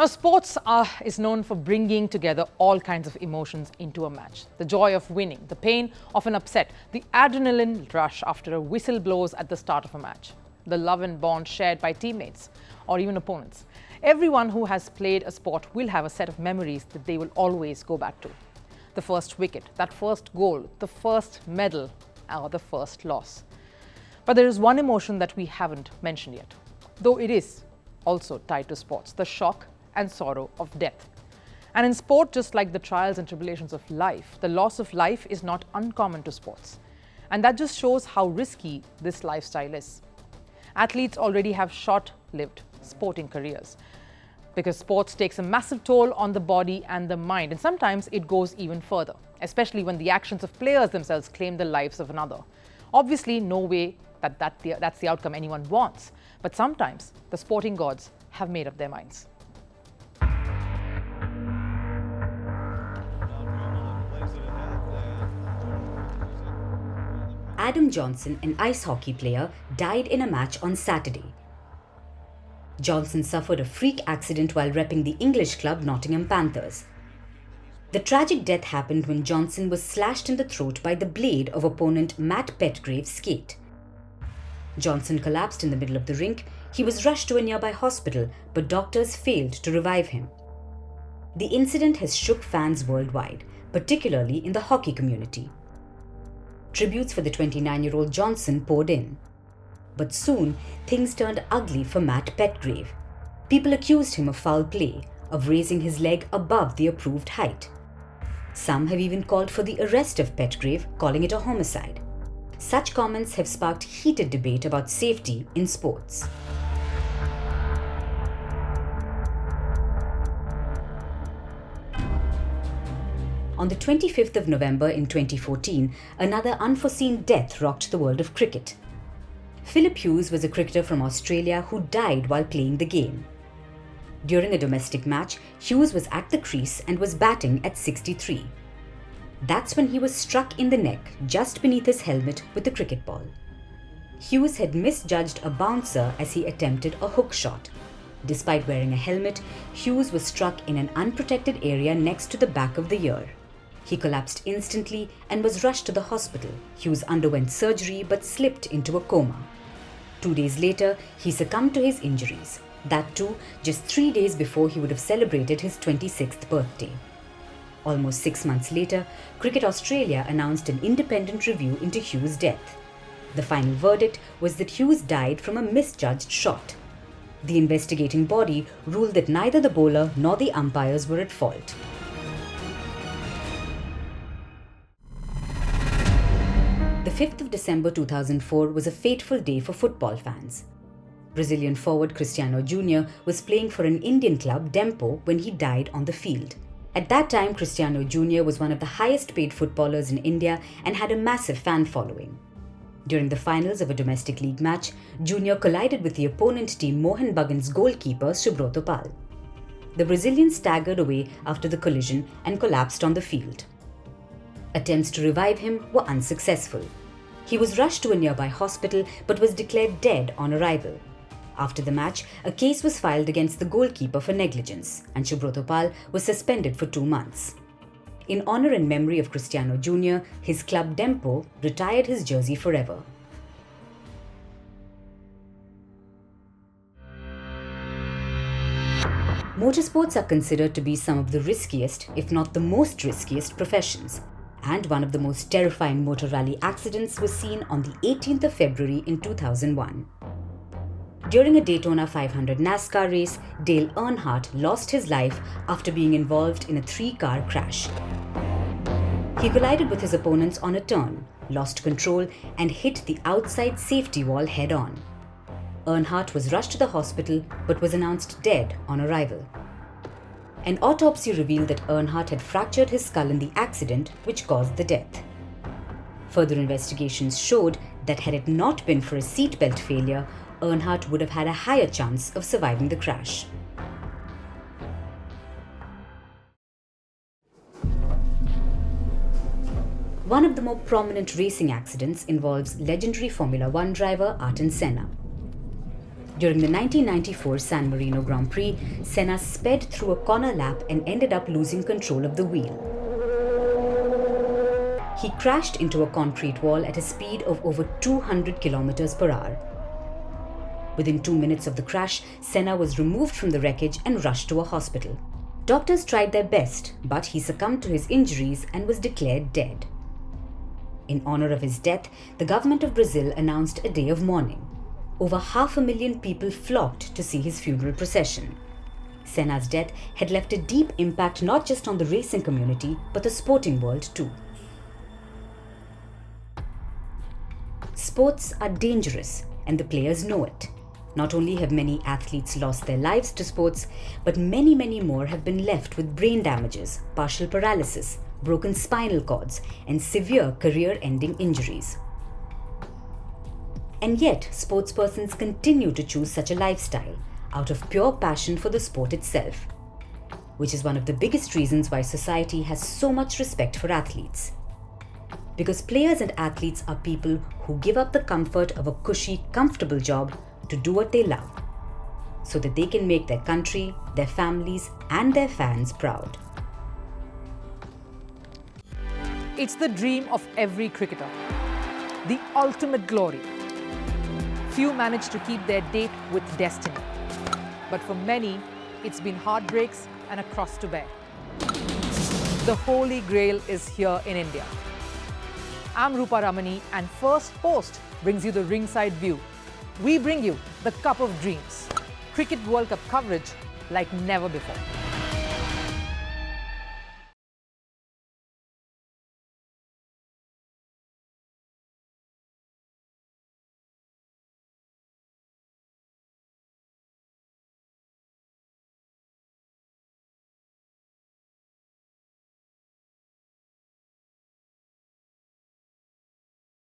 Now, is known for bringing together all kinds of emotions into a match. The joy of winning, the pain of an upset, the adrenaline rush after a whistle blows at the start of a match, the love and bond shared by teammates or even opponents. Everyone who has played a sport will have a set of memories that they will always go back to. The first wicket, that first goal, the first medal, or the first loss. But there is one emotion that we haven't mentioned yet, though it is also tied to sports: the shock and sorrow of death. And in sport, just like the trials and tribulations of life, the loss of life is not uncommon to sports. And that just shows how risky this lifestyle is. Athletes already have short-lived sporting careers because sports takes a massive toll on the body and the mind, and sometimes it goes even further, especially when the actions of players themselves claim the lives of another. Obviously, no way that's the outcome anyone wants, but sometimes the sporting gods have made up their minds. Adam Johnson, an ice hockey player, died in a match on Saturday. Johnson suffered a freak accident while repping the English club Nottingham Panthers. The tragic death happened when Johnson was slashed in the throat by the blade of opponent Matt Petgrave's skate. Johnson collapsed in the middle of the rink. He was rushed to a nearby hospital, but doctors failed to revive him. The incident has shook fans worldwide, particularly in the hockey community. Tributes for the 29-year-old Johnson poured in. But soon, things turned ugly for Matt Petgrave. People accused him of foul play, of raising his leg above the approved height. Some have even called for the arrest of Petgrave, calling it a homicide. Such comments have sparked heated debate about safety in sports. On the 25th of November in 2014, another unforeseen death rocked the world of cricket. Phillip Hughes was a cricketer from Australia who died while playing the game. During a domestic match, Hughes was at the crease and was batting at 63. That's when he was struck in the neck just beneath his helmet with a cricket ball. Hughes had misjudged a bouncer as he attempted a hook shot. Despite wearing a helmet, Hughes was struck in an unprotected area next to the back of the ear. He collapsed instantly and was rushed to the hospital. Hughes underwent surgery but slipped into a coma. 2 days later, he succumbed to his injuries. That too, just 3 days before he would have celebrated his 26th birthday. Almost 6 months later, Cricket Australia announced an independent review into Hughes' death. The final verdict was that Hughes died from a misjudged shot. The investigating body ruled that neither the bowler nor the umpires were at fault. The 5th of December 2004 was a fateful day for football fans. Brazilian forward Cristiano Junior was playing for an Indian club, Dempo, when he died on the field. At that time, Cristiano Junior was one of the highest paid footballers in India and had a massive fan following. During the finals of a domestic league match, Junior collided with the opponent team Mohan Bagan's goalkeeper Subroto Pal. The Brazilian staggered away after the collision and collapsed on the field. Attempts to revive him were unsuccessful. He was rushed to a nearby hospital but was declared dead on arrival. After the match, a case was filed against the goalkeeper for negligence, and Subroto Pal was suspended for 2 months. In honor and memory of Cristiano Junior, his club Dempo retired his jersey forever. Motorsports are considered to be some of the riskiest, if not the most riskiest, professions. And one of the most terrifying motor rally accidents was seen on the 18th of February in 2001. During a Daytona 500 NASCAR race, Dale Earnhardt lost his life after being involved in a 3-car crash. He collided with his opponents on a turn, lost control, and hit the outside safety wall head-on. Earnhardt was rushed to the hospital but was announced dead on arrival. An autopsy revealed that Earnhardt had fractured his skull in the accident, which caused the death. Further investigations showed that had it not been for a seatbelt failure, Earnhardt would have had a higher chance of surviving the crash. One of the more prominent racing accidents involves legendary Formula One driver Ayrton Senna. During the 1994 San Marino Grand Prix, Senna sped through a corner lap and ended up losing control of the wheel. He crashed into a concrete wall at a speed of over 200 kilometers per hour. Within 2 minutes of the crash, Senna was removed from the wreckage and rushed to a hospital. Doctors tried their best, but he succumbed to his injuries and was declared dead. In honor of his death, the government of Brazil announced a day of mourning. Over 500,000 people flocked to see his funeral procession. Senna's death had left a deep impact not just on the racing community, but the sporting world too. Sports are dangerous, and the players know it. Not only have many athletes lost their lives to sports, but many more have been left with brain damages, partial paralysis, broken spinal cords, and severe career-ending injuries. And yet, sportspersons continue to choose such a lifestyle out of pure passion for the sport itself, which is one of the biggest reasons why society has so much respect for athletes. Because players and athletes are people who give up the comfort of a cushy, comfortable job to do what they love, so that they can make their country, their families, and their fans proud. It's the dream of every cricketer, the ultimate glory. Few manage to keep their date with destiny, but for many, it's been heartbreaks and a cross to bear. The Holy Grail is here in India. I'm Rupha Ramani, and Firstpost brings you the ringside view. We bring you the Cup of Dreams, Cricket World Cup coverage like never before.